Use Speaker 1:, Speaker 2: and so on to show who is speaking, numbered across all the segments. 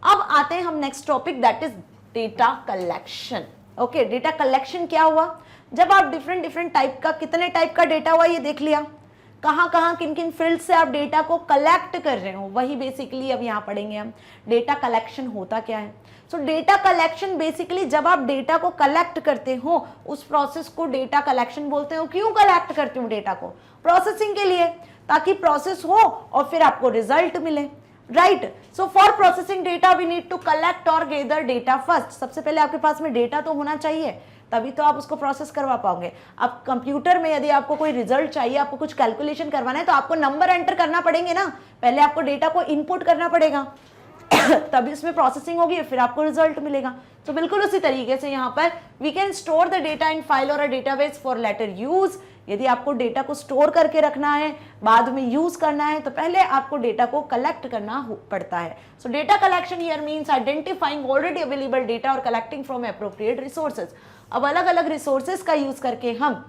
Speaker 1: अब आते हैं हम next topic, that is data collection. Okay, data collection क्या हुआ, जब आप डिफरेंट डिफरेंट टाइप का, कितने टाइप का डेटा हुआ ये देख लिया, कहाँ कहाँ किन किन फील्ड से आप डेटा को कलेक्ट कर रहे हो, वही बेसिकली अब यहाँ पढ़ेंगे हम। डेटा कलेक्शन होता क्या है? सो डेटा कलेक्शन बेसिकली जब आप डेटा को कलेक्ट करते हो उस प्रोसेस को डेटा कलेक्शन बोलते हो। क्यों कलेक्ट करते हो डेटा को? प्रोसेसिंग के लिए, ताकि प्रोसेस हो और फिर आपको रिजल्ट मिले, right. So for processing data we need to collect और गैदर डेटा फर्स्ट। सबसे पहले आपके पास में डेटा तो होना चाहिए, तभी तो आप उसको प्रोसेस करवा पाओगे। अब कंप्यूटर में यदि आपको कोई रिजल्ट चाहिए, आपको कुछ कैलकुलेशन करवाना है, तो आपको नंबर एंटर करना पड़ेंगे ना, पहले आपको डेटा को इनपुट करना पड़ेगा तभी इसमें प्रोसेसिंग होगी, फिर आपको रिजल्ट मिलेगा। तो बिल्कुल उसी तरीके से यहाँ पर we can store the data in file और a database for later use. यदि आपको डेटा को स्टोर करके रखना है, बाद में यूज करना है, तो पहले आपको डेटा को कलेक्ट करना पड़ता है। सो data collection here means identifying already available data और कलेक्टिंग फ्रॉम एप्रोप्रिएट रिसोर्सेज। अब अलग अलग रिसोर्सेज का यूज करके हम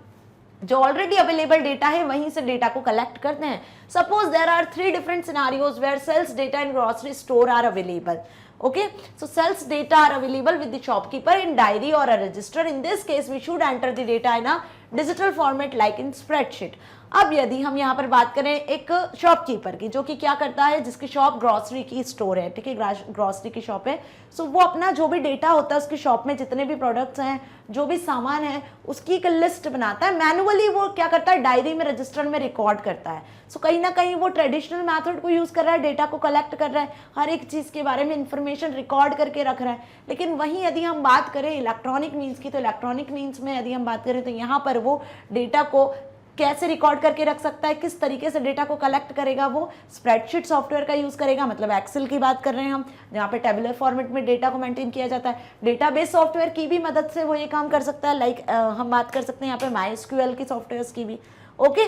Speaker 1: जो ऑलरेडी अवेलेबल डेटा है वहीं से डेटा को कलेक्ट करते हैं। Suppose there are 3 different scenarios where sales data in grocery store are available. Okay, so sales data are available with the shopkeeper in diary or a register. In this case, we should enter the data in a digital format like in spreadsheet. अब यदि हम यहाँ पर बात करें एक shopkeeper की, जो कि क्या करता है, जिसकी शॉप ग्रॉसरी की स्टोर है, ठीक है, ग्रॉसरी की शॉप है। सो वो अपना जो भी डेटा होता है उसकी शॉप में जितने भी प्रोडक्ट्स हैं, जो भी सामान है, उसकी एक लिस्ट बनाता है। मैनुअली वो क्या करता है, डायरी में, रजिस्टर में रिकॉर्ड करता है। सो कहीं ना कहीं वो ट्रेडिशनल मेथड को यूज कर रहा है, डेटा को कलेक्ट कर रहा है, हर एक चीज के बारे में इंफॉर्मेशन रिकॉर्ड करके रख रहा है। लेकिन वहीं यदि हम बात करें इलेक्ट्रॉनिक मीन्स की, तो इलेक्ट्रॉनिक मीन्स में यदि हम बात करें तो यहाँ पर वो डेटा को कैसे रिकॉर्ड करके रख सकता है, किस तरीके से डेटा को कलेक्ट करेगा, वो स्प्रेडशीट सॉफ्टवेयर का यूज करेगा। मतलब एक्सेल की बात कर रहे हैं हम, जहाँ पे टेबुलर फॉर्मेट में डेटा को मेंटेन किया जाता है। डेटाबेस सॉफ्टवेयर की भी मदद से वो ये काम कर सकता है, लाइक हम बात कर सकते हैं यहाँ पे MySQL की सॉफ्टवेयर की भी। Okay,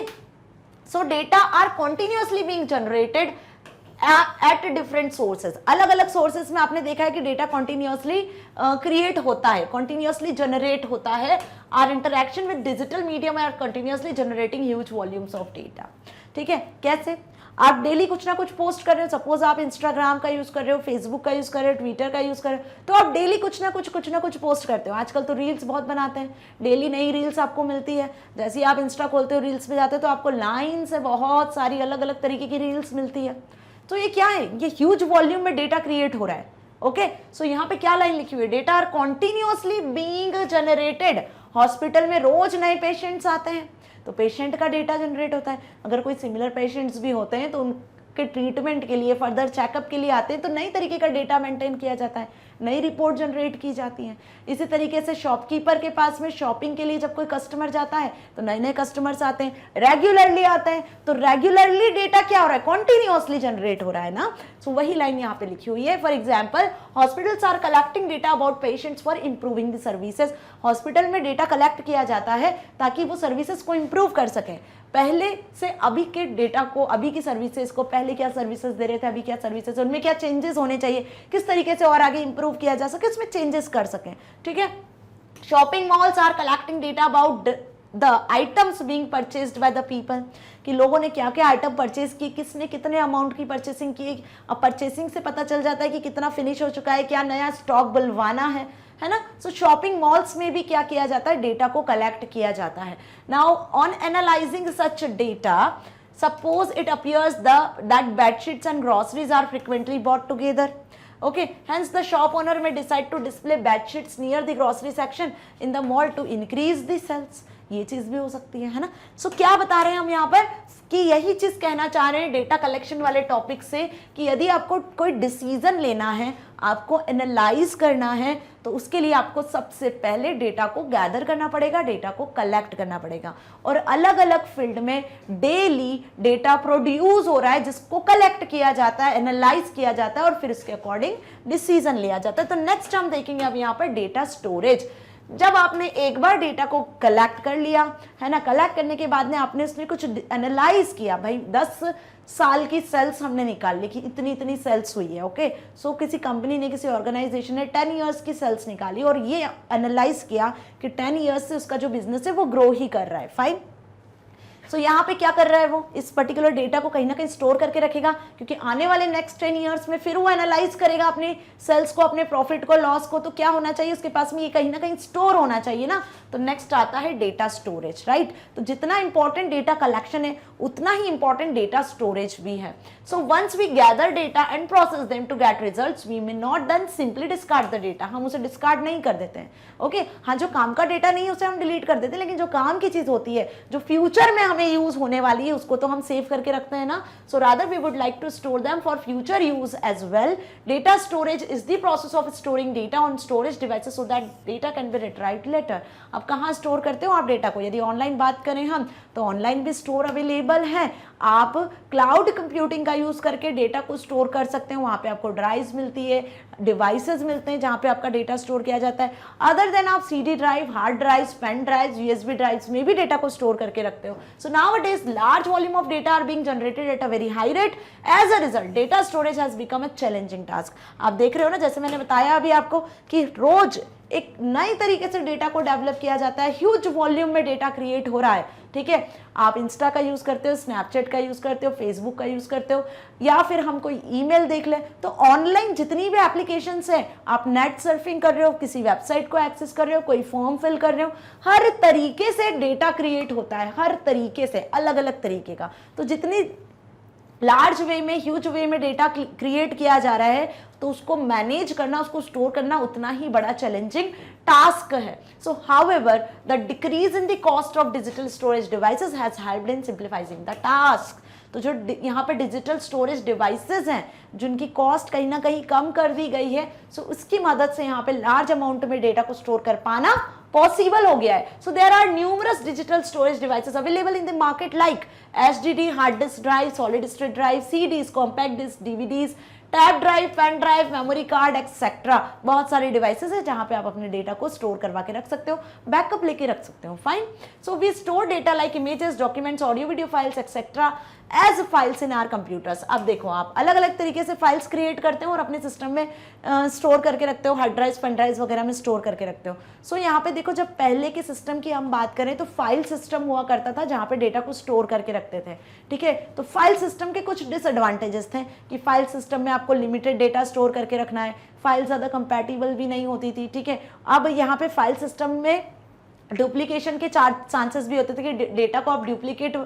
Speaker 1: so data are continuously being generated at different sources. अलग अलग सोर्सेज में आपने देखा है कि डेटा कॉन्टिन्यूअसली क्रिएट होता है, कॉन्टिन्यूअसली जनरेट होता है। Our interaction with digital medium are continuously generating huge volumes of data. ठीक है, कैसे? आप डेली कुछ ना कुछ पोस्ट कर रहे हो, सपोज आप इंस्टाग्राम का यूज कर रहे हो, फेसबुक का यूज कर रहे हो, ट्विटर का यूज कर रहे हो, तो आप डेली कुछ ना कुछ पोस्ट करते हो। आजकल तो रील्स बहुत बनाते हैं, डेली नई रील्स आपको मिलती है। जैसे ही आप इंस्टा खोलते हो, रील्स पे जाते हो, तो आपको लाइन से बहुत सारी अलग अलग तरीके की रील्स मिलती है। तो ये क्या है, ये ह्यूज वॉल्यूम में डेटा क्रिएट हो रहा है। ओके, सो यहाँ पे क्या लाइन लिखी हुई है, data are continuously being generated. Hospital में रोज नए पेशेंट्स आते हैं तो पेशेंट का डेटा जनरेट होता है। अगर कोई सिमिलर पेशेंट्स भी होते हैं तो उनके ट्रीटमेंट के लिए, फर्दर चेकअप के लिए आते हैं, तो नई तरीके का डेटा मेंटेन किया जाता है, नई रिपोर्ट जनरेट की जाती है। इसी तरीके से शॉपकीपर के पास में शॉपिंग के लिए जब कोई कस्टमर जाता है तो नए नए कस्टमर्स आते हैं, रेगुलरली आते हैं, तो रेगुलरली डेटा क्या हो रहा है, कॉन्टिन्यूअसली जनरेट हो रहा है ना। सो वही लाइन यहाँ पे लिखी हुई है। For example, hospitals are collecting data about patients for improving the services. Hospital में डेटा कलेक्ट किया जाता है ताकि वो सर्विसेज को इंप्रूव कर सकें। पहले से अभी के डेटा को, अभी की सर्विसेज को, पहले क्या सर्विसेज दे रहे थे, अभी क्या सर्विसेज, उनमें क्या चेंजेस होने चाहिए, किस तरीके से और आगे इंप्रूव किया जा सके, उसमें चेंजेस कर सकें। ठीक है, shopping malls are collecting data about the items being purchased by the people, कि लोगों ने क्या क्या आइटम परचेज की, किसने कितने अमाउंट की परचेसिंग की। अब परचेसिंग से पता चल जाता है कि कितना फिनिश हो चुका है, क्या नया स्टॉक बुलवाना है ना। सो शॉपिंग मॉल्स में भी क्या किया जाता है, डेटा को कलेक्ट किया जाता है। Now on analysing such data, suppose it appears that bedsheets and groceries are frequently bought together. Okay, hence the shop owner may decide to display bed sheets near the grocery section in the mall to increase the sales. ये चीज भी हो सकती है ना। सो क्या बता रहे हैं हम यहाँ पर, कि यही चीज कहना चाह रहे हैं डेटा कलेक्शन वाले टॉपिक से, कि यदि आपको कोई डिसीजन लेना है, आपको एनालाइज करना है, तो उसके लिए आपको सबसे पहले डेटा को गैदर करना पड़ेगा, डेटा को कलेक्ट करना पड़ेगा। और अलग अलग फील्ड में डेली डेटा प्रोड्यूस हो रहा है, जिसको कलेक्ट किया जाता है, एनालाइज किया जाता है, और फिर उसके अकॉर्डिंग डिसीजन लिया जाता है। तो नेक्स्ट हम देखेंगे अब यहाँ पर डेटा स्टोरेज। जब आपने एक बार डेटा को कलेक्ट कर लिया है ना, कलेक्ट करने के बाद में आपने उसमें कुछ एनालाइज किया, भाई 10 साल की सेल्स हमने निकाल ली कि इतनी इतनी सेल्स हुई है। ओके, सो किसी कंपनी ने, किसी ऑर्गेनाइजेशन ने 10 इयर्स की सेल्स निकाली और ये एनालाइज किया कि 10 इयर्स से उसका जो बिजनेस है वो ग्रो ही कर रहा है। फाइन, सो यहाँ पे क्या कर रहा है वो, इस पर्टिकुलर डेटा को कहीं ना कहीं स्टोर करके रखेगा, क्योंकि आने वाले नेक्स्ट 10 ईयर्स में फिर वो एनालाइज करेगा अपने सेल्स को, अपने प्रॉफिट को, लॉस को, तो क्या होना चाहिए उसके पास में, ये कहीं ना कहीं स्टोर होना चाहिए ना। तो नेक्स्ट आता है डेटा स्टोरेज, राइट। तो जितना इंपॉर्टेंट डेटा कलेक्शन है उतना ही इंपॉर्टेंट डेटा स्टोरेज भी है। So once we gather data and process them to get results, we may not then simply discard the data, हम उसे डिस्कार्ड नहीं कर देते हैं, ओके। हाँ, जो काम का डेटा नहीं है उसे हम डिलीट कर देते हैं, लेकिन जो काम की चीज होती है, जो फ्यूचर में हमें यूज होने वाली है, उसको तो हम सेव करके रखते हैं ना। So rather we would like to store them for future use as well. Data storage is the process of storing data on storage devices so that data can be retrieved later. अब कहाँ store करते हो आप data को, यदि online बात करें हम तो ऑनलाइन भी स्टोर अवेलेबल है। आप क्लाउड कंप्यूटिंग का यूज करके डेटा को स्टोर कर सकते हो, वहां पे आपको ड्राइव्स मिलती है, डिवाइसेस मिलते हैं जहां पे आपका डेटा स्टोर किया जाता है। अदर देन आप CD drive, hard drives, pen drives, USB drives में भी डेटा को स्टोर करके रखते हो। So nowadays large volume of data are being generated at a very high rate. As a result data storage has become a challenging task. आप देख रहे हो ना, जैसे मैंने बताया अभी आपको कि रोज एक नई तरीके से डेटा को डेवलप किया जाता है, ह्यूज वॉल्यूम में डेटा क्रिएट हो रहा है, ठीक है। आप इंस्टा का यूज करते हो, स्नैपचैट का यूज करते हो, फेसबुक का यूज करते हो, या फिर हम कोई ईमेल देख ले, तो ऑनलाइन जितनी भी एप्लीकेशंस है, आप नेट सर्फिंग कर रहे हो, किसी वेबसाइट को एक्सेस कर रहे हो, कोई फॉर्म फिल कर रहे हो, हर तरीके से डेटा क्रिएट होता है, हर तरीके से, अलग अलग तरीके का। तो जितनी लार्ज वे में, ह्यूज वे में डेटा क्रिएट किया जा रहा है, तो उसको मैनेज करना, उसको स्टोर करना उतना ही बड़ा चैलेंजिंग टास्क है। सो however the decrease in the cost of digital storage devices has helped in simplifying the task. तो जो यहाँ पे डिजिटल स्टोरेज डिवाइसेस हैं जिनकी कॉस्ट कहीं ना कहीं कम कर दी गई है, सो उसकी मदद से यहाँ पे लार्ज अमाउंट में डेटा को स्टोर कर पाना पॉसिबल हो गया है। So there are numerous digital storage devices available in the market like HDD, hard disk drive, solid state drive, CDs, compact disc, DVDs, tab drive, pen drive, memory card etcetera. बहुत सारे devices है जहां पे आप अपने data को store करवा के रख सकते हो, बैकअप लेके रख सकते हो, fine. So we store data like images, documents, audio video files etcetera as files in our computers. अब देखो, आप अलग अलग तरीके से फाइल्स क्रिएट करते हो और अपने सिस्टम में स्टोर करके रखते हो, हार्ड ड्राइव, पेन ड्राइव वगैरह में स्टोर करके रखते हो। सो यहाँ पे देखो, जब पहले के सिस्टम की हम बात करें तो फाइल सिस्टम हुआ करता था जहाँ पे डेटा को स्टोर करके रखते थे, ठीक है। तो फाइल सिस्टम के कुछ डिसएडवांटेजेस थे कि फाइल सिस्टम में आपको लिमिटेड डेटा स्टोर करके रखना है, फाइल ज़्यादा कंपैटिबल भी नहीं होती थी, ठीक है। अब यहाँ पे फाइल सिस्टम में डुप्लीकेशन के चांसेस भी होते थे कि डेटा को आप डुप्लीकेट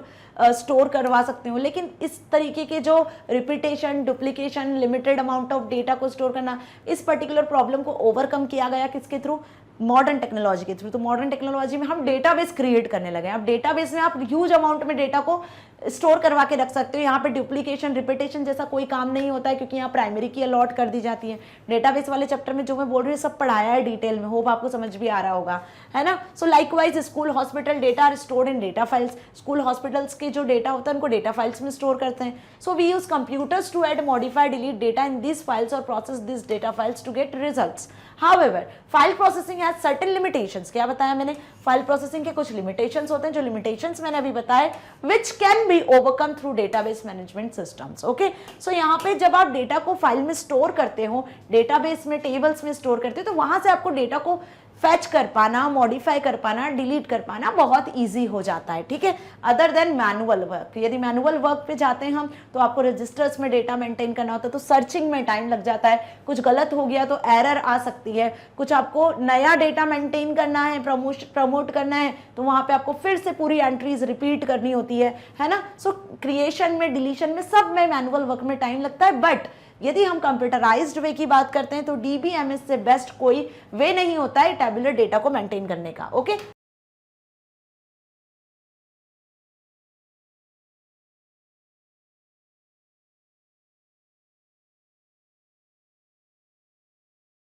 Speaker 1: स्टोर करवा सकते हो, लेकिन इस तरीके के जो repetition, duplication, limited amount of data को स्टोर करना, इस पर्टिकुलर प्रॉब्लम को ओवरकम किया गया किसके थ्रू, मॉडर्न टेक्नोलॉजी के थ्रू। तो मॉडर्न टेक्नोलॉजी में हम डेटाबेस क्रिएट करने लगे। अब डेटाबेस में आप ह्यूज अमाउंट में डेटा को स्टोर करवा के रख सकते हो। यहाँ पे डुप्लीकेशन, रिपीटेशन जैसा कोई काम नहीं होता है, क्योंकि यहाँ प्राइमरी की अलॉट कर दी जाती है। डेटाबेस वाले चैप्टर में जो मैं बोल रही हूँ सब पढ़ाया है डिटेल में, होप आपको समझ भी आ रहा होगा, है ना। So likewise school, hospital data are stored in data files. School, hospitals के जो डेटा होता है उनको डेटा फाइल्स में स्टोर करते हैं। So we use computers to add, modify, delete data in this files और process this data files to get results. However file processing has certain limitations. क्या बताया मैंने, फाइल प्रोसेसिंग के कुछ लिमिटेशंस होते हैं, जो लिमिटेशंस मैंने अभी बताए, which can be overcome through database management systems, okay. So यहाँ पे जब आप डेटा को फाइल में स्टोर करते हो, डेटाबेस में, टेबल्स में स्टोर करते हो, तो वहां से आपको डेटा को फैच कर पाना, मॉडिफाई कर पाना, डिलीट कर पाना बहुत इजी हो जाता है, ठीक है। अदर देन मैनुअल वर्क, यदि मैनुअल वर्क पे जाते हैं हम तो आपको रजिस्टर्स में डेटा मेंटेन करना होता है, तो सर्चिंग में टाइम लग जाता है, कुछ गलत हो गया तो एरर आ सकती है, कुछ आपको नया डेटा मेंटेन करना है, प्रमोट करना है, तो वहां पे आपको फिर से पूरी एंट्रीज रिपीट करनी होती है ना। सो क्रिएशन में, डिलीशन में, सब में मैनुअल वर्क में टाइम लगता है। बट यदि हम कंप्यूटराइज्ड वे की बात करते हैं तो DBMS से बेस्ट कोई वे नहीं होता है टैबुलर डेटा को मेंटेन करने का, ओके।